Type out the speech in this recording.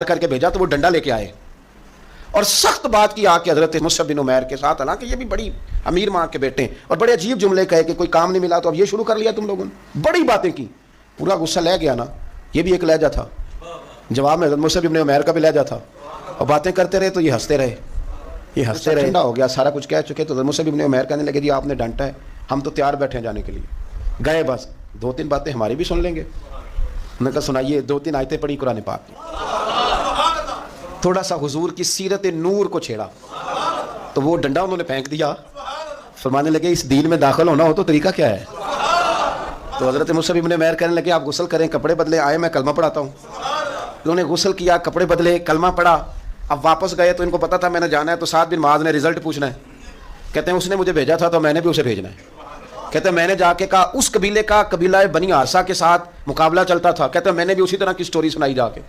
کر کے بھیجا تو وہ ڈنڈا لے کے آئے اور سخت بات کی آ کے حضرت مصعب بن عمیر کے ساتھ، حالانکہ یہ بھی بڑی امیر ماں کے بیٹے ہیں، اور بڑے عجیب جملے کہے کہ کوئی کام نہیں ملا تو اب یہ شروع کر لیا تم لوگوں نے، بڑی باتیں کی، پورا غصہ لے گیا نا. یہ بھی ایک لہجہ تھا، جواب میں حضرت مصعب بن عمیر کا بھی لہجہ تھا، اور باتیں کرتے رہے تو یہ ہنستے رہے، یہ ہنستے رہے. ٹھنڈا ہو گیا، سارا کچھ کہہ چکے تو حضرت مصعب بن عمیر کہنے لگے جی آپ نے ڈانٹا ہے، ہم تو تیار بیٹھے ہیں جانے کے لیے. گئے، بس 2-3 باتیں ہماری بھی سن لیں گے. انہوں نے کہا سنائیے. 2-3 آیتیں پڑھی قرآن پاک، تھوڑا سا حضور کی سیرت نور کو چھیڑا تو وہ ڈنڈا انہوں نے پھینک دیا. فرمانے لگے اس دین میں داخل ہونا ہو تو طریقہ کیا ہے؟ تو حضرت مصعب بن عمیر کہنے لگے آپ غسل کریں، کپڑے بدلے، آئے میں کلمہ پڑھاتا ہوں. انہوں نے غسل کیا، کپڑے بدلے، کلمہ پڑھا. اب واپس گئے تو ان کو پتا تھا میں نے جانا ہے، تو سعد بن معاذ نے رزلٹ پوچھنا ہے. کہتے ہیں اس نے مجھے بھیجا تھا تو میں نے بھی اسے بھیجنا ہے. کہتے ہیں میں نے جا کے کہا اس قبیلے کا، قبیلہ بنی حارثہ کے ساتھ مقابلہ چلتا تھا. کہتے ہیں میں نے بھی اسی طرح کی سٹوری سنائی جا کے.